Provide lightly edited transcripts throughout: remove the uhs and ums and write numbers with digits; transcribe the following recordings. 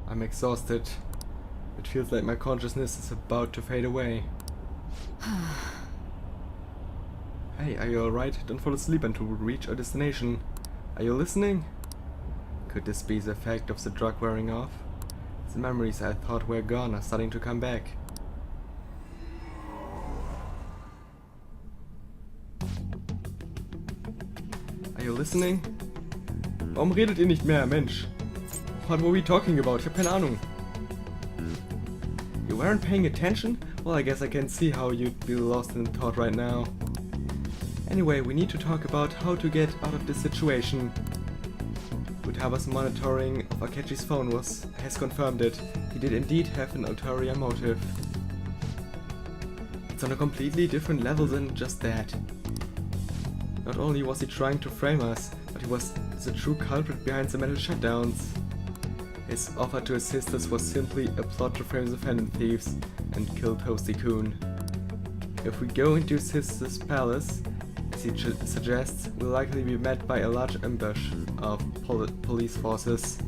I'm exhausted. It feels like my consciousness is about to fade away. Hey, are you alright? Don't fall asleep until we reach our destination. Are you listening? Could this be the effect of the drug wearing off? The memories I thought were gone are starting to come back. Are you listening? Warum redet ihr nicht mehr, Mensch? What were we talking about? Ich hab keine Ahnung. You weren't paying attention? Well, I guess I can see how you'd be lost in thought right now. Anyway, we need to talk about how to get out of this situation. Utaba's monitoring of Akechi's phone has confirmed it. He did indeed have an ulterior motive. It's on a completely different level than just that. Not only was he trying to frame us, but he was the true culprit behind the mental shutdowns. His offer to assist us was simply a plot to frame the Phantom Thieves and kill Toasty-kun. If we go into Sister's palace, as he suggests, we'll likely be met by a large ambush of police forces.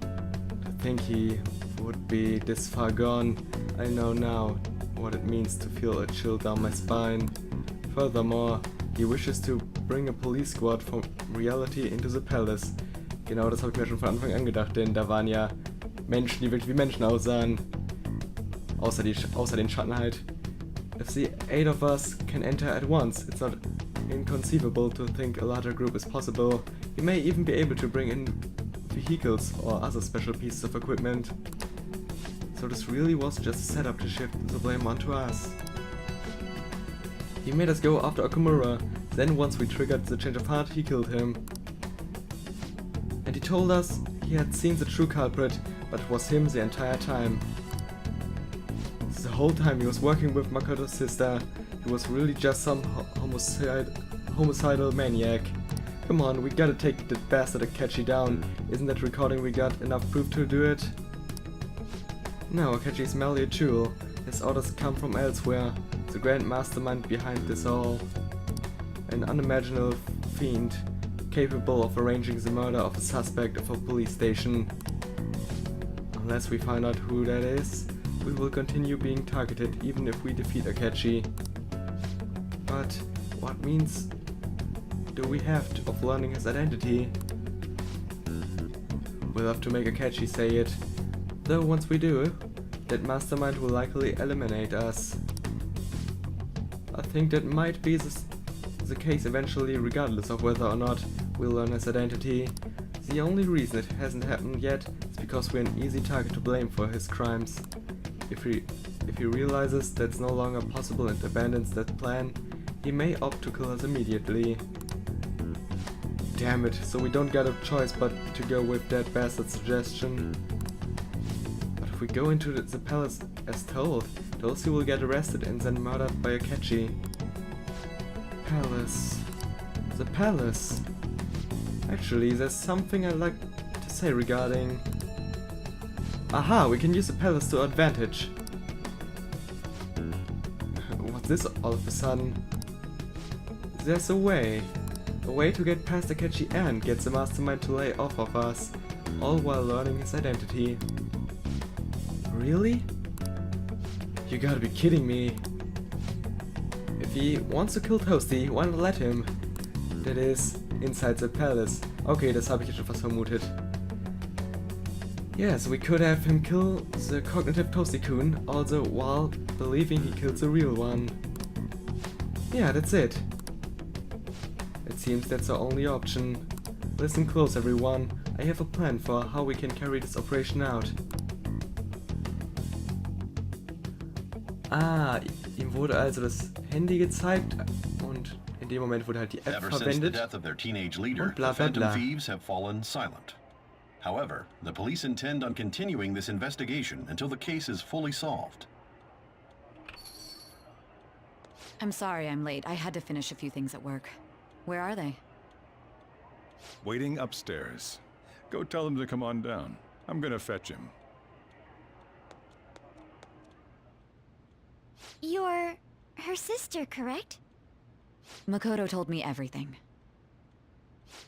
To think he would be this far gone, I know now what it means to feel a chill down my spine. Furthermore, he wishes to bring a police squad from reality into the palace. Genau, das habe ich mir schon von Anfang an gedacht, denn da waren ja Menschen, die wirklich wie Menschen aussahen. Außer den Schatten halt. If the 8 of us can enter at once, it's not inconceivable to think a larger group is possible. We may even be able to bring in vehicles or other special pieces of equipment. So this really was just a setup to shift the blame onto us. He made us go after Okumura, then once we triggered the change of heart, he killed him. And he told us he had seen the true culprit, but it was him the entire time. The whole time he was working with Makoto's sister, he was really just some homicidal maniac. Come on, we gotta take that bastard Akechi down. Isn't that recording we got enough proof to do it? No, Akechi's merely a tool. His orders come from elsewhere. The grand mastermind behind this all. An unimaginable fiend, capable of arranging the murder of a suspect of a police station. Unless we find out who that is, we will continue being targeted even if we defeat Akechi. But what means do we have of learning his identity? We'll have to make Akechi say it. Though once we do, that mastermind will likely eliminate us. I think that might be the case eventually, regardless of whether or not we'll learn his identity. The only reason it hasn't happened yet is because we're an easy target to blame for his crimes. If he realizes that's no longer possible and abandons that plan, he may opt to kill us immediately. Damn it, so we don't got a choice but to go with that bastard suggestion. But if we go into the palace as told, Dulcie will get arrested and then murdered by Akechi. Palace. The palace. Actually, there's something I'd like to say regarding... Aha, we can use the palace to our advantage. What's this all of a sudden? There's a way to get past Akechi and get the mastermind to lay off of us, all while learning his identity. Really? You gotta be kidding me. If he wants to kill Toasty, why not let him? That is, inside the palace. Okay, das habe ich jetzt schon fast vermutet. Yes, we could have him kill the cognitive Toasty-kun, also while believing he killed the real one. Yeah, that's it. It seems that's our only option. Listen close, everyone. I have a plan for how we can carry this operation out. Ah, ihm wurde also das Handy gezeigt und in dem Moment wurde halt die App verwendet und bla bla bla. Thieves have fallen silent. However, the police intend on continuing this investigation until the case is fully solved. I'm sorry I'm late. I had to finish a few things at work. Where are they? Waiting upstairs. Go tell them to come on down. I'm gonna fetch him. You're her sister, correct? Makoto told me everything.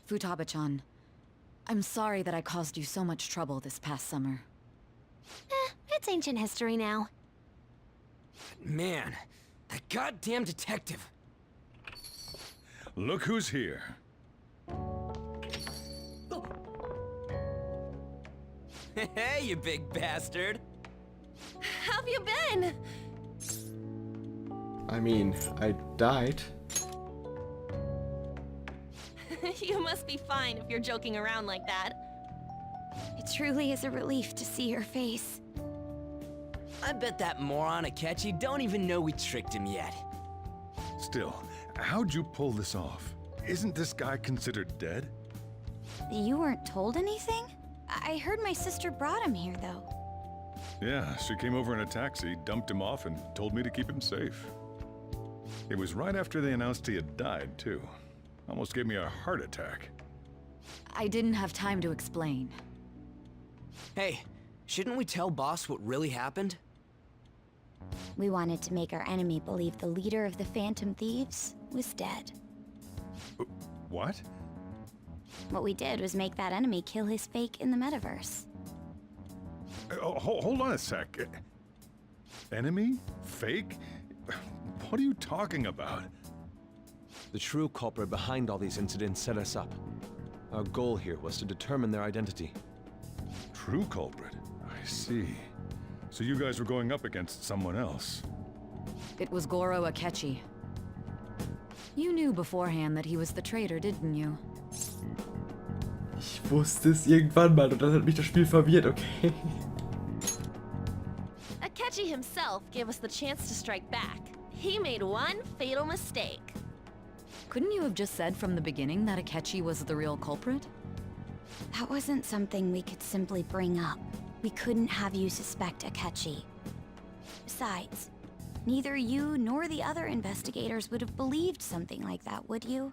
Futaba-chan, I'm sorry that I caused you so much trouble this past summer. It's ancient history now. Man, that goddamn detective. Look who's here. Hey, you big bastard. How have you been? I mean, I died. You must be fine if you're joking around like that. It truly is a relief to see your face. I bet that moron Akechi don't even know we tricked him yet. Still, how'd you pull this off? Isn't this guy considered dead? You weren't told anything? I heard my sister brought him here, though. Yeah, she came over in a taxi, dumped him off, and told me to keep him safe. It was right after they announced he had died, too. Almost gave me a heart attack. I didn't have time to explain. Hey, shouldn't we tell boss what really happened? We wanted to make our enemy believe the leader of the Phantom Thieves was dead. What? What we did was make that enemy kill his fake in the metaverse. Hold on a sec. Enemy? Fake? What are you talking about? The true culprit behind all these incidents set us up. Our goal here was to determine their identity. True culprit? I see. So you guys were going up against someone else. It was Goro Akechi. You knew beforehand that he was the traitor, didn't you? Ich wusste es irgendwann mal und dann hat mich das Spiel verwirrt, okay? Akechi himself gave us the chance to strike back. He made one fatal mistake. Couldn't you have just said from the beginning that Akechi was the real culprit? That wasn't something we could simply bring up. We couldn't have you suspect Akechi. Besides, neither you nor the other investigators would have believed something like that, would you?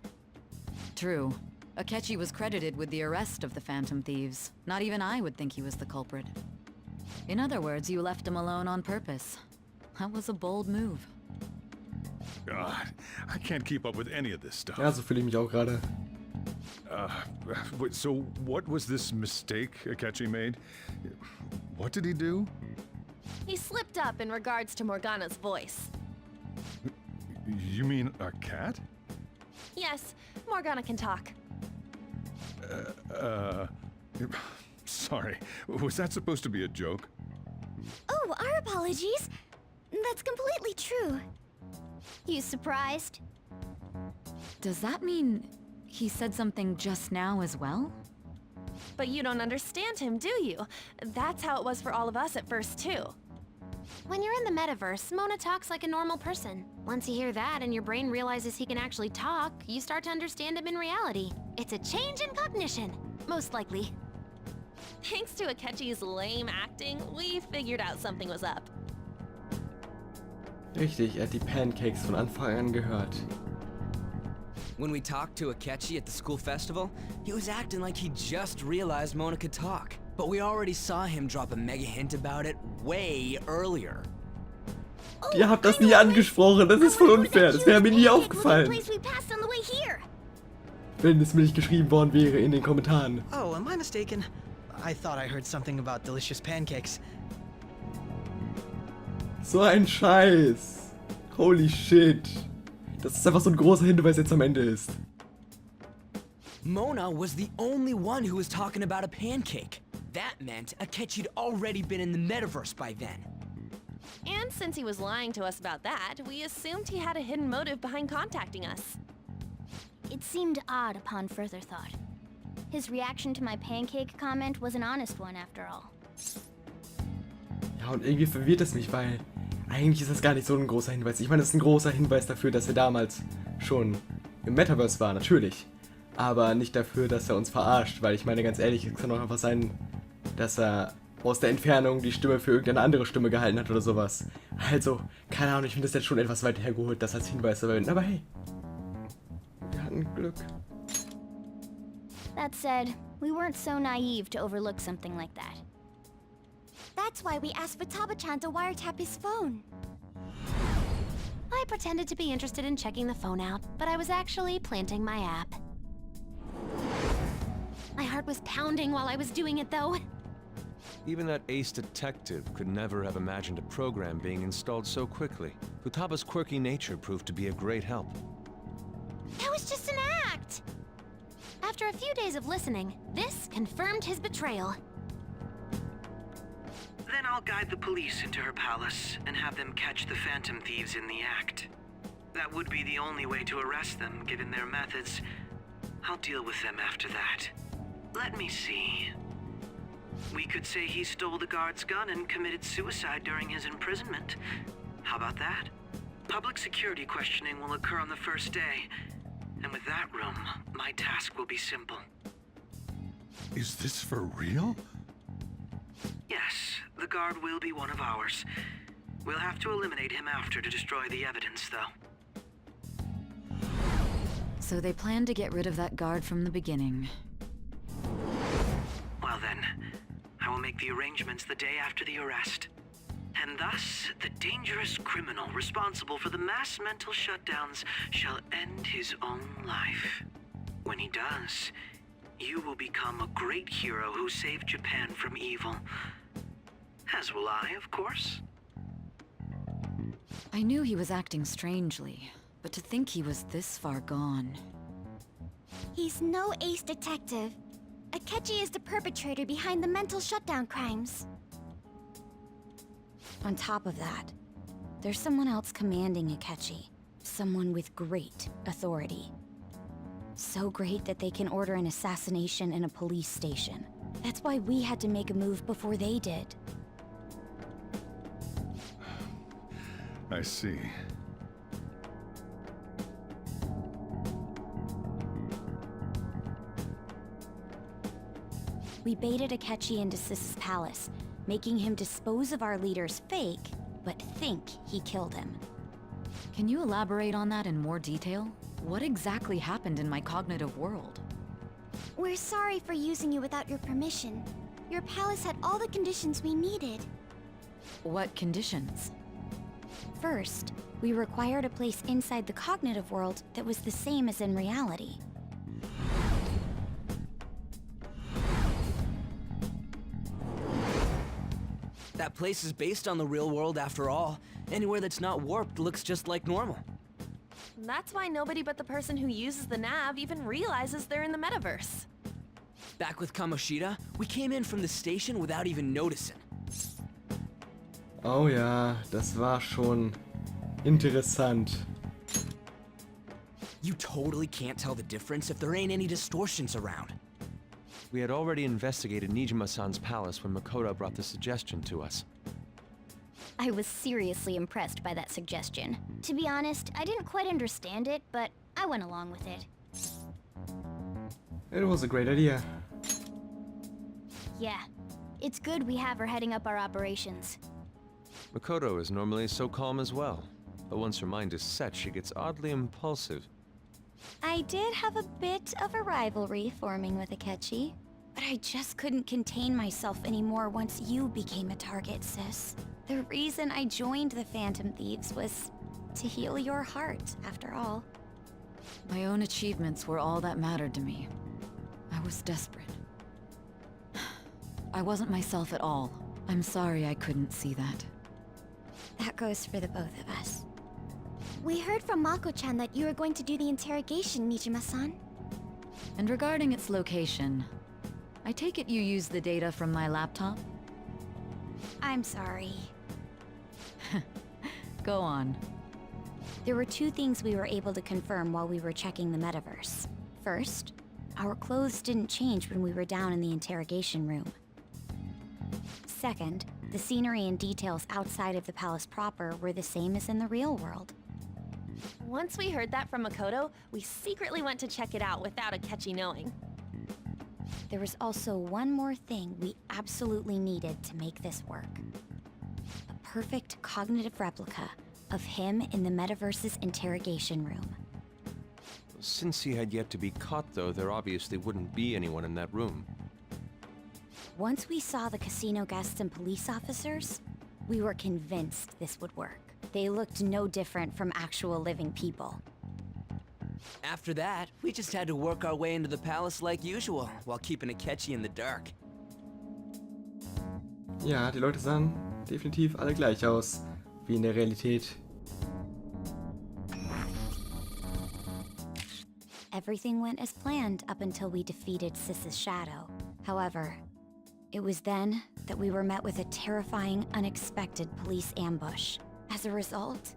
True. Akechi was credited with the arrest of the Phantom Thieves. Not even I would think he was the culprit. In other words, you left him alone on purpose. That was a bold move. God, I can't keep up with any of this stuff. Ja, so fühle ich mich auch gerade. Wait, so what was this mistake Akechi made? What did he do? He slipped up in regards to Morgana's voice. You mean a cat? Yes, Morgana can talk. Sorry. Was that supposed to be a joke? Oh, our apologies. That's completely true. You surprised? Does that mean he said something just now as well? But you don't understand him, do you? That's how it was for all of us at first, too. When you're in the metaverse, Mona talks like a normal person. Once you hear that and your brain realizes he can actually talk, you start to understand him in reality. It's a change in cognition, most likely. Thanks to Akechi's lame acting, we figured out something was up. Richtig, hat die Pancakes von Anfang an gehört. When we talked to Akechi at the school festival, he was acting like he just realized Mona could talk. But we already saw him drop a mega hint about it way earlier. Ihr habt das nie angesprochen, das ist voll unfair, das wäre mir nie aufgefallen. Wenn es mir nicht geschrieben worden wäre in den Kommentaren. Oh, am I mistaken? I thought I heard something about delicious pancakes. So ein Scheiß. Holy shit. Dass es einfach so ein großer Hinweis jetzt am Ende ist. Mona was the only one who was talking about a pancake. That meant Akechi'd already been in the metaverse by then. And since he was lying to us about that, we assumed he had a hidden motive behind contacting us. It seemed odd upon further thought. His reaction to my pancake comment was an honest one after all. Ja, und irgendwie verwirrt es mich, weil eigentlich ist das gar nicht so ein großer Hinweis. Ich meine, das ist ein großer Hinweis dafür, dass er damals schon im Metaverse war, natürlich. Aber nicht dafür, dass er uns verarscht, weil ich meine, ganz ehrlich, es kann auch einfach sein, dass er aus der Entfernung die Stimme für irgendeine andere Stimme gehalten hat oder sowas. Also, keine Ahnung, ich finde das jetzt schon etwas weit hergeholt, das als Hinweis zu verwenden. Aber hey, wir hatten Glück. That said, we weren't so naive to overlook something like that. That's why we asked Futaba-chan to wiretap his phone. I pretended to be interested in checking the phone out, but I was actually planting my app. My heart was pounding while I was doing it, though. Even that ace detective could never have imagined a program being installed so quickly. Futaba's quirky nature proved to be a great help. That was just an act! After a few days of listening, this confirmed his betrayal. Then I'll guide the police into her palace and have them catch the Phantom Thieves in the act. That would be the only way to arrest them, given their methods. I'll deal with them after that. Let me see. We could say he stole the guard's gun and committed suicide during his imprisonment. How about that? Public security questioning will occur on the first day. And with that room, my task will be simple. Is this for real? Yes, the guard will be one of ours. We'll have to eliminate him after to destroy the evidence, though. So they planned to get rid of that guard from the beginning. Well then, I will make the arrangements the day after the arrest. And thus, the dangerous criminal responsible for the mass mental shutdowns shall end his own life. When he does, you will become a great hero who saved Japan from evil. As will I, of course. I knew he was acting strangely, but to think he was this far gone. He's no ace detective. Akechi is the perpetrator behind the mental shutdown crimes. On top of that, there's someone else commanding Akechi. Someone with great authority. So great that they can order an assassination in a police station. That's why we had to make a move before they did. I see. We baited Akechi into Sis's palace, making him dispose of our leader's fake, but think he killed him. Can you elaborate on that in more detail? What exactly happened in my cognitive world? We're sorry for using you without your permission. Your palace had all the conditions we needed. What conditions? First, we required a place inside the cognitive world that was the same as in reality. That place is based on the real world after all. Anywhere that's not warped looks just like normal. That's why nobody but the person who uses the nav even realizes they're in the metaverse. Back with Kamoshida, we came in from the station without even noticing. Oh ja, das war schon interessant. You totally can't tell the difference if there ain't any distortions around. We had already investigated Nijima-san's palace when Makoto brought the suggestion to us. I was seriously impressed by that suggestion. To be honest, I didn't quite understand it, but I went along with it. It was a great idea. Yeah, it's good we have her heading up our operations. Makoto is normally so calm as well, but once her mind is set, she gets oddly impulsive. I did have a bit of a rivalry forming with Akechi, but I just couldn't contain myself anymore once you became a target, sis. The reason I joined the Phantom Thieves was to heal your heart, after all. My own achievements were all that mattered to me. I was desperate. I wasn't myself at all. I'm sorry I couldn't see that. That goes for the both of us. We heard from Mako-chan that you were going to do the interrogation, Nijima-san. And regarding its location, I take it you used the data from my laptop? I'm sorry. Go on. There were two things we were able to confirm while we were checking the metaverse. First, our clothes didn't change when we were down in the interrogation room. Second, the scenery and details outside of the palace proper were the same as in the real world. Once we heard that from Makoto, we secretly went to check it out without Akechi knowing. There was also one more thing we absolutely needed to make this work. A perfect cognitive replica of him in the metaverse's interrogation room. Since he had yet to be caught, though, there obviously wouldn't be anyone in that room. Once we saw the casino guests and police officers, we were convinced this would work. They looked no different from actual living people. After that, we just had to work our way into the palace like usual, while keeping Akechi in the dark. Ja, die Leute sahen definitiv alle gleich aus, wie in der Realität. Everything went as planned up until we defeated Sis's shadow. However, it was then that we were met with a terrifying, unexpected police ambush. As a result,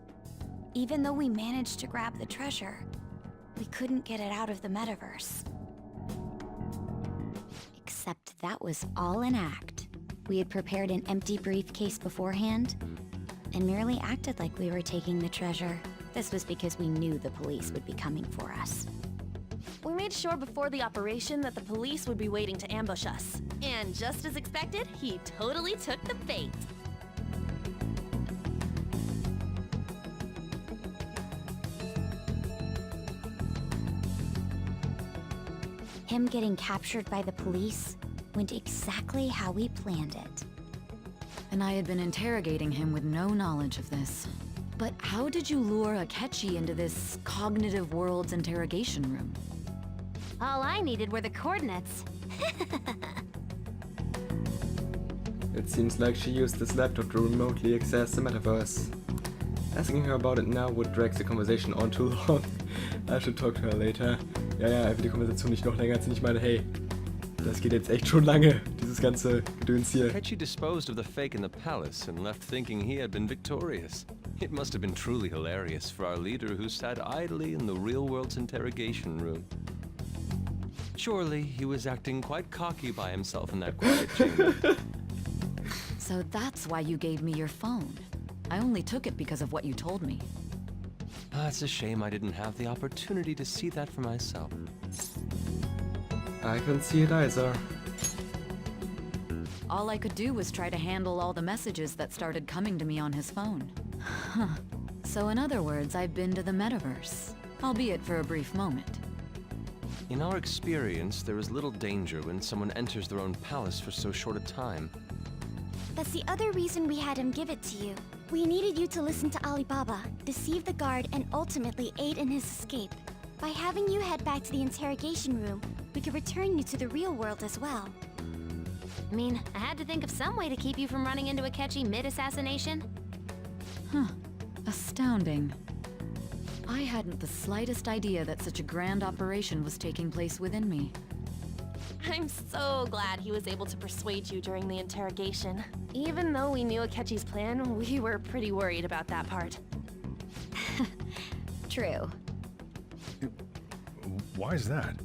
even though we managed to grab the treasure, we couldn't get it out of the metaverse. Except that was all an act. We had prepared an empty briefcase beforehand and merely acted like we were taking the treasure. This was because we knew the police would be coming for us. We made sure before the operation that the police would be waiting to ambush us. And just as expected, he totally took the bait. Him getting captured by the police went exactly how we planned it. And I had been interrogating him with no knowledge of this. But how did you lure Akechi into this cognitive world's interrogation room? All I needed were the coordinates. It seems like she used this laptop to remotely access the metaverse. Asking her about it now would drag the conversation on too long. I should talk to her later. Ja, einfach die Konversation nicht noch länger ziehen. Ich meine, hey, das geht jetzt echt schon lange, dieses ganze Gedöns hier. Akechi disposed of the fake in the palace and left thinking he had been victorious. It must have been truly hilarious for our leader who sat idly in the real world's interrogation room. Surely he was acting quite cocky by himself in that quiet chamber. So that's why you gave me your phone. I only took it because of what you told me. It's a shame I didn't have the opportunity to see that for myself. I couldn't see it either. All I could do was try to handle all the messages that started coming to me on his phone. Huh. So in other words, I've been to the metaverse, albeit for a brief moment. In our experience, there is little danger when someone enters their own palace for so short a time. That's the other reason we had him give it to you. We needed you to listen to Alibaba, deceive the guard, and ultimately aid in his escape. By having you head back to the interrogation room, we could return you to the real world as well. I mean, I had to think of some way to keep you from running into Akechi mid-assassination. Huh. Astounding. I hadn't the slightest idea that such a grand operation was taking place within me. I'm so glad he was able to persuade you during the interrogation. Even though we knew Akechi's plan, we were pretty worried about that part. True. Why is that?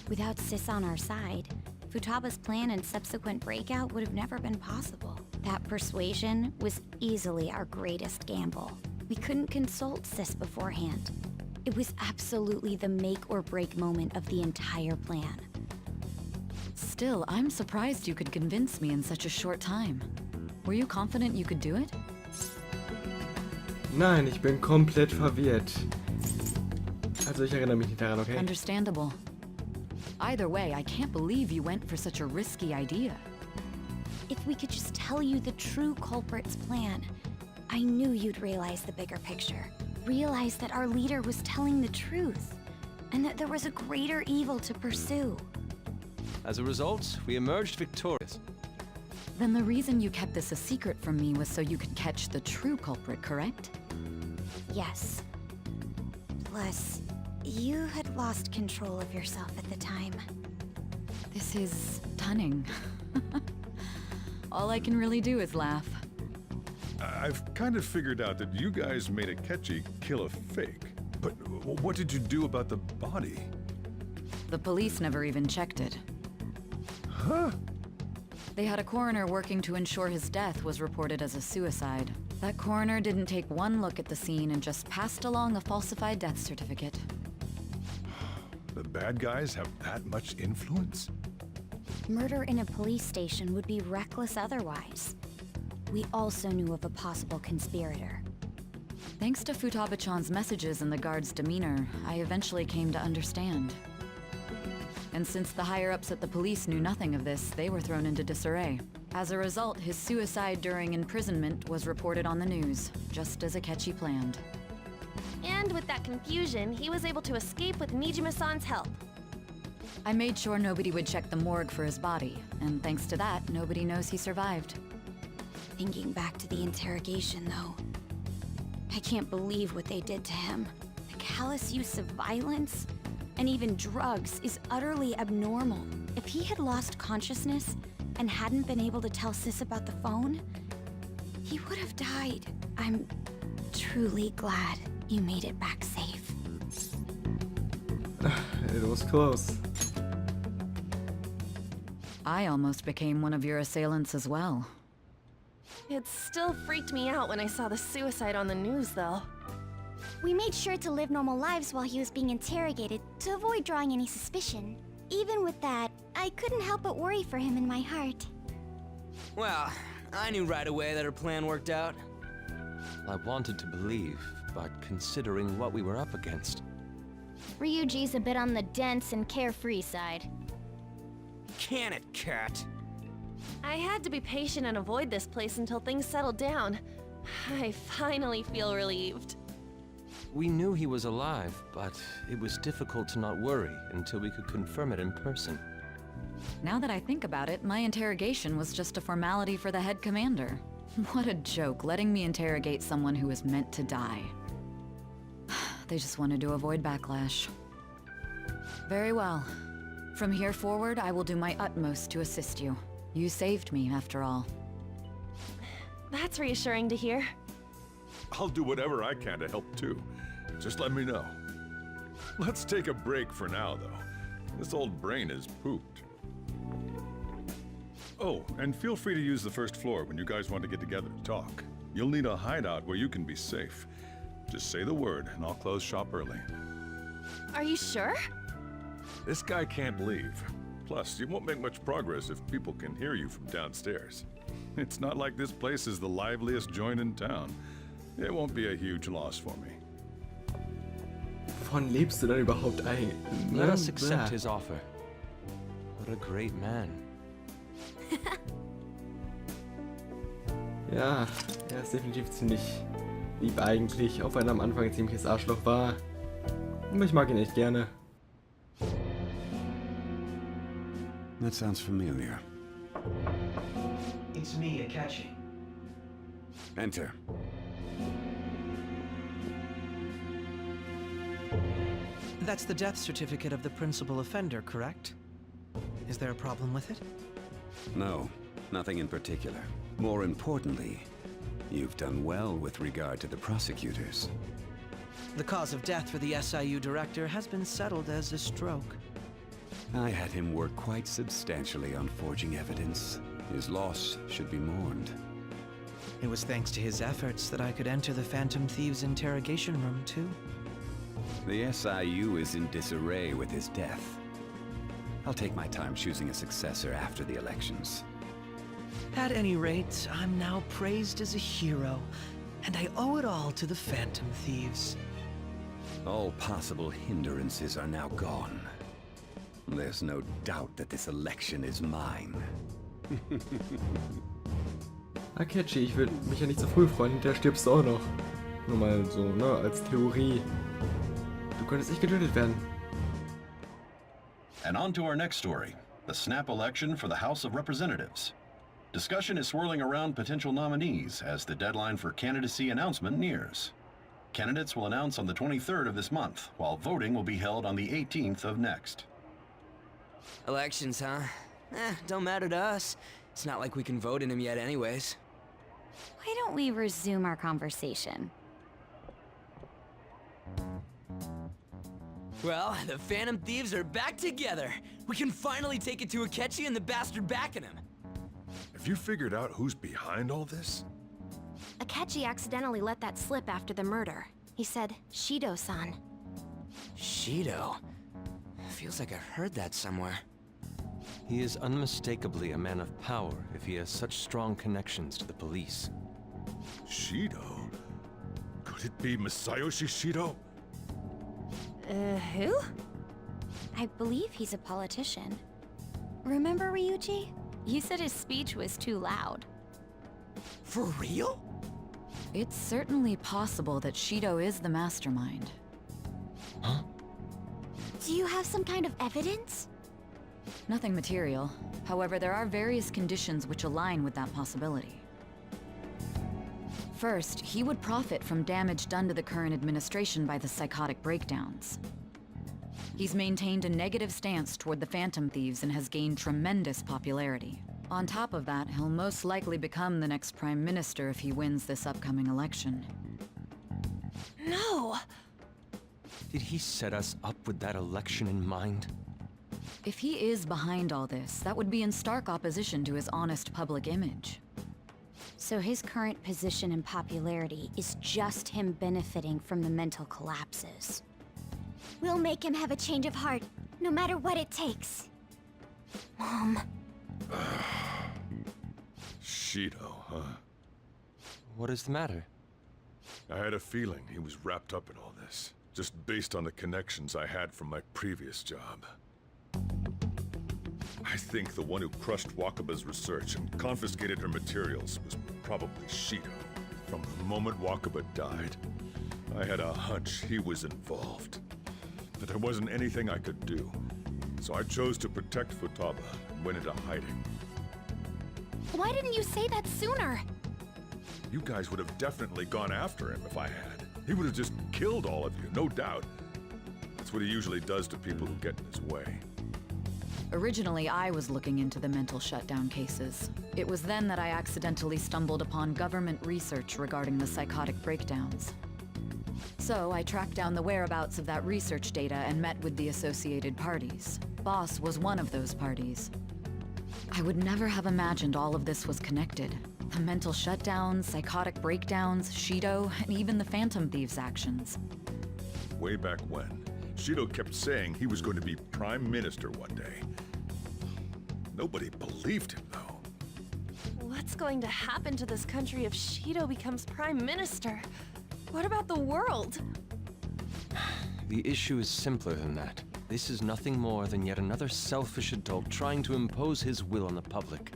Without Sis on our side, Futaba's plan and subsequent breakout would have never been possible. That persuasion was easily our greatest gamble. We couldn't consult Sis beforehand. It was absolutely the make or break moment of the entire plan. Still, I'm surprised you could convince me in such a short time. Were you confident you could do it? Nein, ich bin komplett verwirrt. Also ich erinnere mich nicht daran, okay? Understandable. Either way, I can't believe you went for such a risky idea. If we could just tell you the true culprit's plan, I knew you'd realize the bigger picture. Realize that our leader was telling the truth, and that there was a greater evil to pursue. As a result, we emerged victorious. Then the reason you kept this a secret from me was so you could catch the true culprit, correct? Yes. Plus, you had lost control of yourself at the time. This is stunning. All I can really do is laugh. I've kind of figured out that you guys made Akechi kill a fake. But what did you do about the body? The police never even checked it. Huh? They had a coroner working to ensure his death was reported as a suicide. That coroner didn't take one look at the scene and just passed along a falsified death certificate. The bad guys have that much influence? Murder in a police station would be reckless otherwise. We also knew of a possible conspirator. Thanks to Futaba-chan's messages and the guard's demeanor, I eventually came to understand. And since the higher-ups at the police knew nothing of this, they were thrown into disarray. As a result, his suicide during imprisonment was reported on the news, just as Akechi planned. And with that confusion, he was able to escape with Nijima-san's help. I made sure nobody would check the morgue for his body, and thanks to that, nobody knows he survived. Thinking back to the interrogation, though, I can't believe what they did to him. The callous use of violence and even drugs is utterly abnormal. If he had lost consciousness and hadn't been able to tell Sis about the phone, he would have died. I'm truly glad you made it back safe. It was close. I almost became one of your assailants as well. It still freaked me out when I saw the suicide on the news, though. We made sure to live normal lives while he was being interrogated to avoid drawing any suspicion. Even with that, I couldn't help but worry for him in my heart. Well, I knew right away that her plan worked out. I wanted to believe, but considering what we were up against. Ryuji's a bit on the dense and carefree side. Can it, cat? I had to be patient and avoid this place until things settled down. I finally feel relieved. We knew he was alive, but it was difficult to not worry until we could confirm it in person. Now that I think about it, my interrogation was just a formality for the head commander. What a joke, letting me interrogate someone who was meant to die. They just wanted to avoid backlash. Very well. From here forward, I will do my utmost to assist you. You saved me, after all. That's reassuring to hear. I'll do whatever I can to help too. Just let me know. Let's take a break for now, though. This old brain is pooped. Oh, and feel free to use the first floor when you guys want to get together to talk. You'll need a hideout where you can be safe. Just say the word, and I'll close shop early. Are you sure? This guy can't leave. Plus, you won't make much progress if people can hear you from downstairs. It's not like this place is the liveliest joint in town. It won't be a huge loss for me. Wovon lebst du denn überhaupt eigentlich? Let us accept his offer. What a great man. Ja, er ist definitiv ziemlich lieb eigentlich, auch wenn er am Anfang ein ziemliches Arschloch war. Aber ich mag ihn echt gerne. That sounds familiar. It's me, Akechi. Enter. That's the death certificate of the principal offender, correct? Is there a problem with it? No, nothing in particular. More importantly, you've done well with regard to the prosecutors. The cause of death for the SIU director has been settled as a stroke. I had him work quite substantially on forging evidence. His loss should be mourned. It was thanks to his efforts that I could enter the Phantom Thieves' interrogation room, too. The SIU is in disarray with his death. I'll take my time choosing a successor after the elections. At any rate, I'm now praised as a hero, and I owe it all to the Phantom Thieves. All possible hindrances are now gone. There's no doubt that this election is mine. Akechi, ich würde mich ja nicht so früh freuen, hinterher stirbst du auch noch. Nur mal so, ne, als Theorie. Du könntest echt getötet werden. And on to our next story, the snap election for the House of Representatives. Discussion is swirling around potential nominees as the deadline for candidacy announcement nears. Candidates will announce on the 23rd of this month, while voting will be held on the 18th of next. Elections, huh? Don't matter to us. It's not like we can vote in them yet anyways. Why don't we resume our conversation? Well, the Phantom Thieves are back together. We can finally take it to Akechi and the bastard backing him. Have you figured out who's behind all this? Akechi accidentally let that slip after the murder. He said, Shido-san. Shido? Feels like I've heard that somewhere. He is unmistakably a man of power if he has such strong connections to the police. Shido? Could it be Masayoshi Shido? Who? I believe he's a politician. Remember Ryuji? You said his speech was too loud. For real? It's certainly possible that Shido is the mastermind. Huh? Do you have some kind of evidence? Nothing material. However, there are various conditions which align with that possibility. First, he would profit from damage done to the current administration by the psychotic breakdowns. He's maintained a negative stance toward the Phantom Thieves and has gained tremendous popularity. On top of that, he'll most likely become the next Prime Minister if he wins this upcoming election. No! Did he set us up with that election in mind? If he is behind all this, that would be in stark opposition to his honest public image. So his current position and popularity is just him benefiting from the mental collapses. We'll make him have a change of heart, no matter what it takes. Mom. Shido, huh? What is the matter? I had a feeling he was wrapped up in all this, just based on the connections I had from my previous job. I think the one who crushed Wakaba's research and confiscated her materials was probably Shido. From the moment Wakaba died, I had a hunch he was involved. But there wasn't anything I could do, so I chose to protect Futaba and went into hiding. Why didn't you say that sooner? You guys would have definitely gone after him if I had. He would have just killed all of you, no doubt. That's what he usually does to people who get in his way. Originally, I was looking into the mental shutdown cases. It was then that I accidentally stumbled upon government research regarding the psychotic breakdowns. So I tracked down the whereabouts of that research data and met with the associated parties. Boss was one of those parties. I would never have imagined all of this was connected. The mental shutdowns, psychotic breakdowns, Shido, and even the Phantom Thieves' actions. Way back when, Shido kept saying he was going to be Prime Minister one day. Nobody believed him, though. What's going to happen to this country if Shido becomes Prime Minister? What about the world? The issue is simpler than that. This is nothing more than yet another selfish adult trying to impose his will on the public.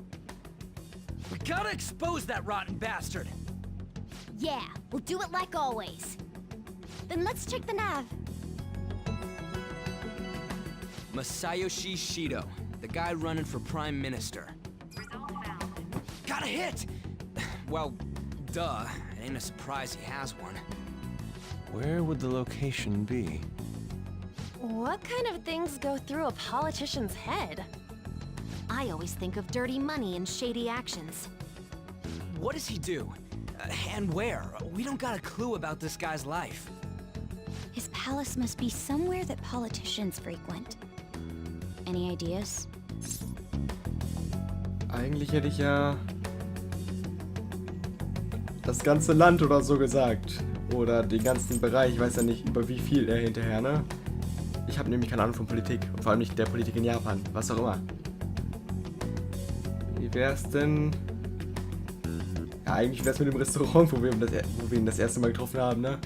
We gotta expose that rotten bastard! Yeah, we'll do it like always. Then let's check the nav. Masayoshi Shido, the guy running for Prime Minister. Got a hit! Well, duh. It ain't a surprise he has one. Where would the location be? What kind of things go through a politician's head? I always think of dirty money and shady actions. What does he do? And where? We don't got a clue about this guy's life. His palace must be somewhere that politicians frequent. Any ideas? Eigentlich hätte ich ja das ganze Land oder so gesagt. Oder den ganzen Bereich. Ich weiß ja nicht, über wie viel er hinterher, ne? Ich habe nämlich keine Ahnung von Politik. Und vor allem nicht der Politik in Japan. Was auch immer. Wie wär's denn... Ja, eigentlich wär's mit dem Restaurant, wo wir ihn das erste Mal getroffen haben, ne?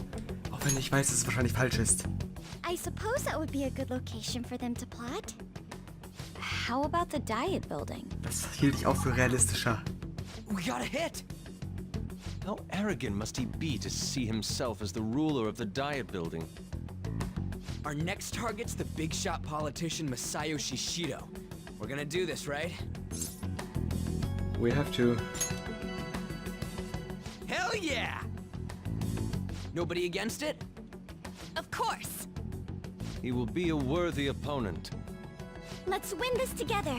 Auch wenn ich weiß, dass es wahrscheinlich falsch ist. I suppose that would be a good location for them to plot. How about the Diet Building? Das hielt ich auch für realistischer. We got a hit! How arrogant must he be to see himself as the ruler of the Diet Building? Our next target's the big shot politician Masayoshi Shido. We're gonna do this, right? We have to. Hell yeah! Nobody against it? Of course! He will be a worthy opponent. Let's win this together.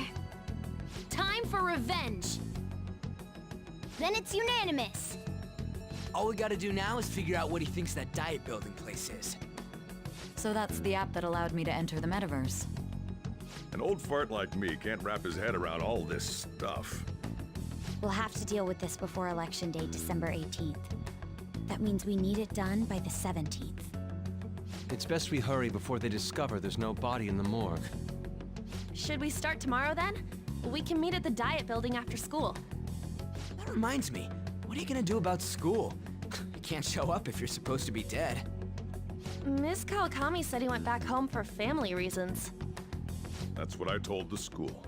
Time for revenge! Then it's unanimous. All we gotta do now is figure out what he thinks that Diet Building place is. So that's the app that allowed me to enter the metaverse. An old fart like me can't wrap his head around all this stuff. We'll have to deal with this before Election Day, December 18th. That means we need it done by the 17th. It's best we hurry before they discover there's no body in the morgue. Should we start tomorrow then? We can meet at the Diet Building after school. That reminds me, what are you gonna do about school? You can't show up if you're supposed to be dead. Miss Kawakami said he went back home for family reasons. That's what I told the school.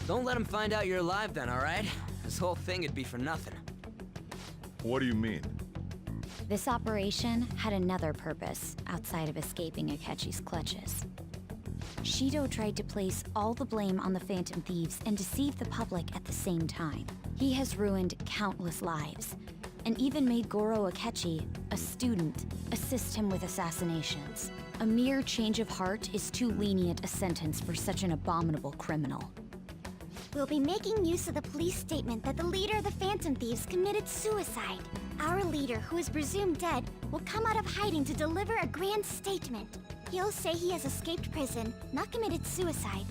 Don't let him find out you're alive then, alright? This whole thing would be for nothing. What do you mean? This operation had another purpose outside of escaping Akechi's clutches. Shido tried to place all the blame on the Phantom Thieves and deceive the public at the same time. He has ruined countless lives, and even made Goro Akechi, a student, assist him with assassinations. A mere change of heart is too lenient a sentence for such an abominable criminal. We'll be making use of the police statement that the leader of the Phantom Thieves committed suicide. Our leader, who is presumed dead, will come out of hiding to deliver a grand statement. He'll say he has escaped prison, not committed suicide,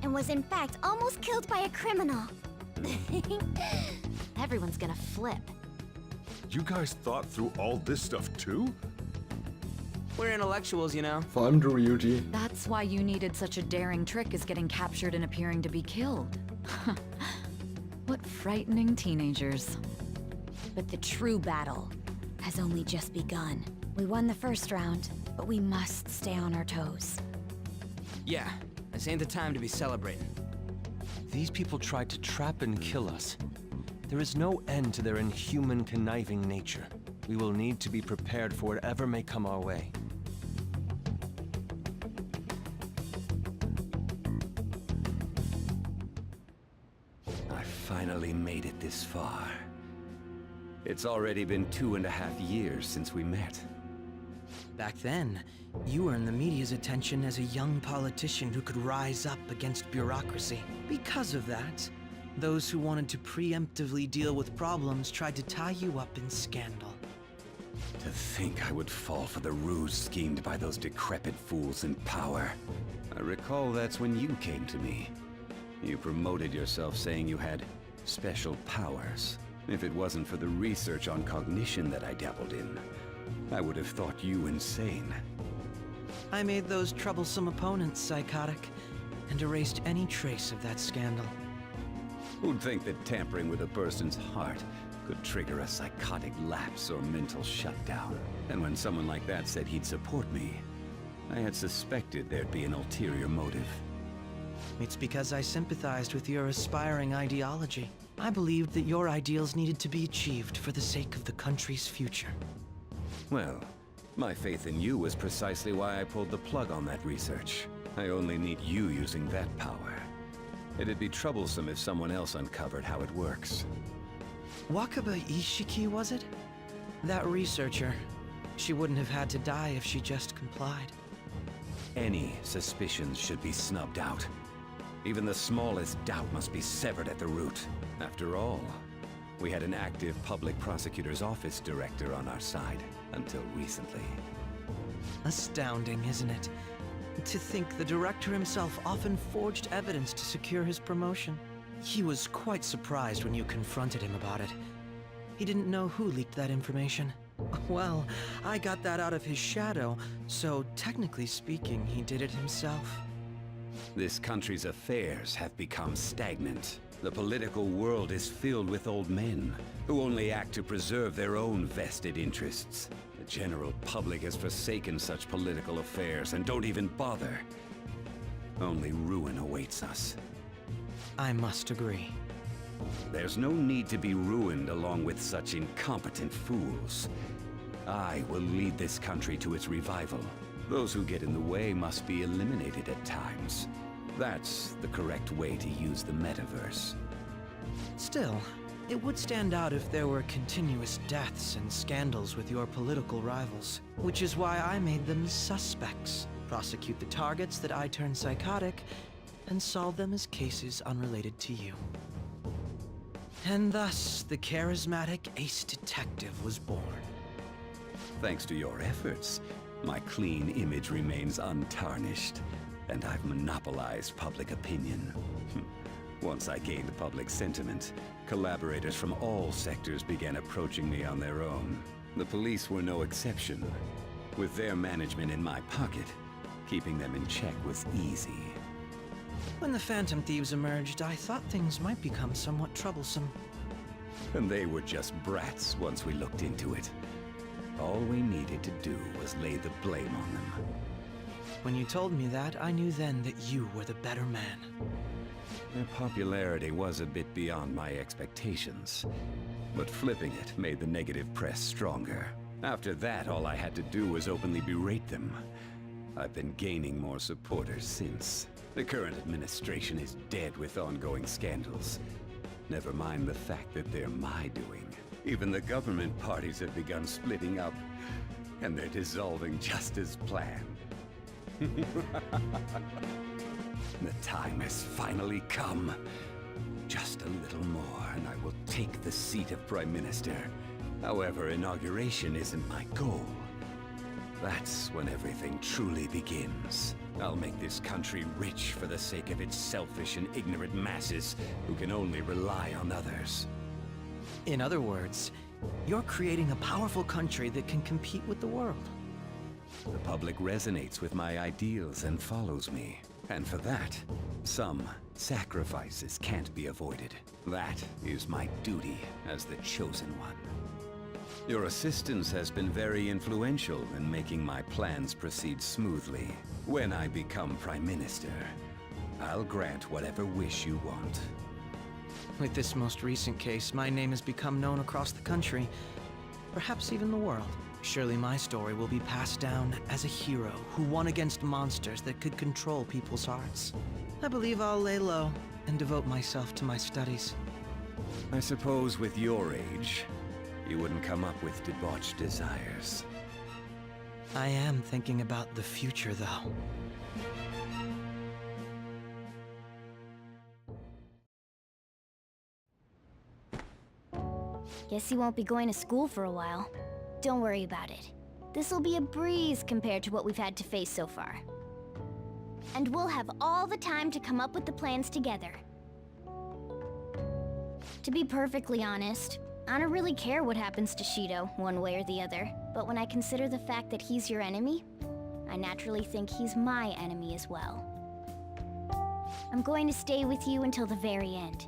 and was in fact almost killed by a criminal. Everyone's gonna flip. You guys thought through all this stuff too? We're intellectuals, you know. Vor allem du, Ryuji. That's why you needed such a daring trick as getting captured and appearing to be killed. What frightening teenagers. But the true battle has only just begun. We won the first round, but we must stay on our toes. Yeah, this ain't the time to be celebrating. These people tried to trap and kill us. There is no end to their inhuman, conniving nature. We will need to be prepared for whatever may come our way. I finally made it this far. It's already been 2.5 years since we met. Back then, you earned the media's attention as a young politician who could rise up against bureaucracy. Because of that, those who wanted to preemptively deal with problems tried to tie you up in scandal. To think I would fall for the ruse schemed by those decrepit fools in power. I recall that's when you came to me. You promoted yourself saying you had special powers. If it wasn't for the research on cognition that I dabbled in, I would have thought you insane. I made those troublesome opponents psychotic, and erased any trace of that scandal. Who'd think that tampering with a person's heart could trigger a psychotic lapse or mental shutdown? And when someone like that said he'd support me, I had suspected there'd be an ulterior motive. It's because I sympathized with your aspiring ideology. I believed that your ideals needed to be achieved for the sake of the country's future. Well, my faith in you was precisely why I pulled the plug on that research. I only need you using that power. It'd be troublesome if someone else uncovered how it works. Wakaba Ishiki, was it? That researcher. She wouldn't have had to die if she just complied. Any suspicions should be snubbed out. Even the smallest doubt must be severed at the root. After all, we had an active public prosecutor's office director on our side until recently. Astounding, isn't it? To think the director himself often forged evidence to secure his promotion. He was quite surprised when you confronted him about it. He didn't know who leaked that information. Well, I got that out of his shadow, so technically speaking, he did it himself. This country's affairs have become stagnant. The political world is filled with old men who only act to preserve their own vested interests. The general public has forsaken such political affairs and don't even bother. Only ruin awaits us. I must agree. There's no need to be ruined along with such incompetent fools. I will lead this country to its revival. Those who get in the way must be eliminated at times. That's the correct way to use the metaverse. Still, it would stand out if there were continuous deaths and scandals with your political rivals, which is why I made them suspects. Prosecute the targets that I turn psychotic, and solve them as cases unrelated to you. And thus, the charismatic ace detective was born. Thanks to your efforts, my clean image remains untarnished, and I've monopolized public opinion. Once I gained public sentiment, collaborators from all sectors began approaching me on their own. The police were no exception. With their management in my pocket, keeping them in check was easy. When the Phantom Thieves emerged, I thought things might become somewhat troublesome. And they were just brats once we looked into it. All we needed to do was lay the blame on them. When you told me that, I knew then that you were the better man. Their popularity was a bit beyond my expectations, but flipping it made the negative press stronger. After that, all I had to do was openly berate them. I've been gaining more supporters since. The current administration is dead with ongoing scandals. Never mind the fact that they're my doing. Even the government parties have begun splitting up, and they're dissolving just as planned. The time has finally come. Just a little more, and I will take the seat of Prime Minister. However, inauguration isn't my goal. That's when everything truly begins. I'll make this country rich for the sake of its selfish and ignorant masses who can only rely on others. In other words, you're creating a powerful country that can compete with the world. The public resonates with my ideals and follows me. And for that, some sacrifices can't be avoided. That is my duty as the chosen one. Your assistance has been very influential in making my plans proceed smoothly. When I become Prime Minister, I'll grant whatever wish you want. With this most recent case, my name has become known across the country, perhaps even the world. Surely my story will be passed down as a hero who won against monsters that could control people's hearts. I believe I'll lay low and devote myself to my studies. I suppose with your age, you wouldn't come up with debauched desires. I am thinking about the future, though. Guess you won't be going to school for a while. Don't worry about it. This'll be a breeze compared to what we've had to face so far. And we'll have all the time to come up with the plans together. To be perfectly honest, I don't really care what happens to Shido, one way or the other. But when I consider the fact that he's your enemy, I naturally think he's my enemy as well. I'm going to stay with you until the very end.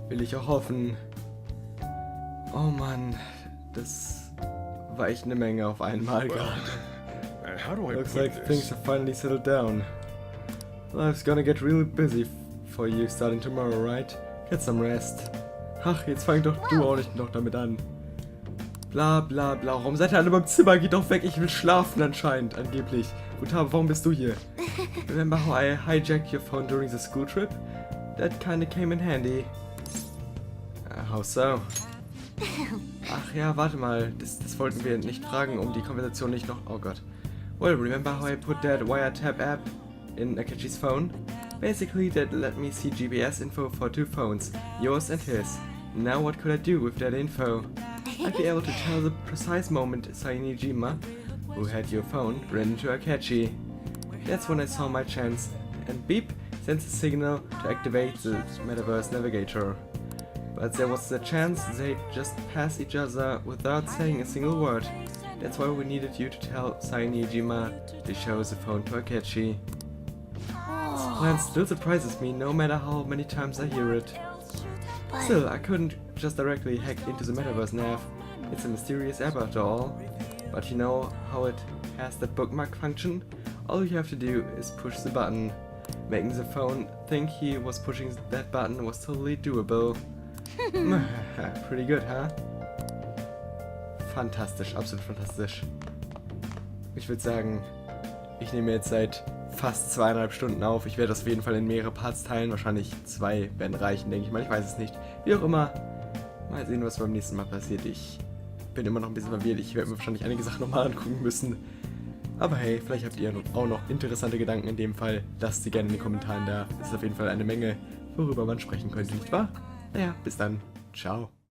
Will ich auch hoffen. Oh Mann, das war echt eine Menge auf einmal gerade. How do I Looks put like this? things have finally settled down. Life's gonna get really busy for you starting tomorrow, right? Get some rest. Ach, jetzt fang doch du auch nicht noch damit an. Bla bla bla. Warum seid ihr alle beim Zimmer? Geht doch weg, ich will schlafen anscheinend, angeblich. Guten warum bist du hier? Remember how I hijacked your phone during the school trip? That kinda came in handy. How so? Ach ja, warte mal. Das wollten wir nicht fragen, um die Konversation nicht noch... Oh Gott. Well, remember how I put that wiretap app in Akechi's phone? Basically, that let me see GPS info for 2 phones, yours and his. Now what could I do with that info? I'd be able to tell the precise moment Sainijima, who had your phone, ran into Akechi. That's when I saw my chance, and beep, sends a signal to activate the Metaverse Navigator. But there was the chance they'd just pass each other without saying a single word. That's why we needed you to tell Sainijima to show the phone to Akechi. This plan still surprises me no matter how many times I hear it. Still, I couldn't just directly hack into the Metaverse Nav. It's a mysterious app after all. But you know how it has that bookmark function? All you have to do is push the button. Making the phone think he was pushing that button was totally doable. Pretty good, huh? Fantastisch, absolut fantastisch. Ich würde sagen, ich nehme jetzt seit fast 2,5 Stunden auf. Ich werde das auf jeden Fall in mehrere Parts teilen. Wahrscheinlich 2 werden reichen, denke ich mal. Ich weiß es nicht. Wie auch immer. Mal sehen, was beim nächsten Mal passiert. Ich bin immer noch ein bisschen verwirrt. Ich werde mir wahrscheinlich einige Sachen nochmal angucken müssen. Aber hey, vielleicht habt ihr auch noch interessante Gedanken in dem Fall. Lasst sie gerne in den Kommentaren da. Es ist auf jeden Fall eine Menge, worüber man sprechen könnte, nicht wahr? Naja, bis dann. Ciao.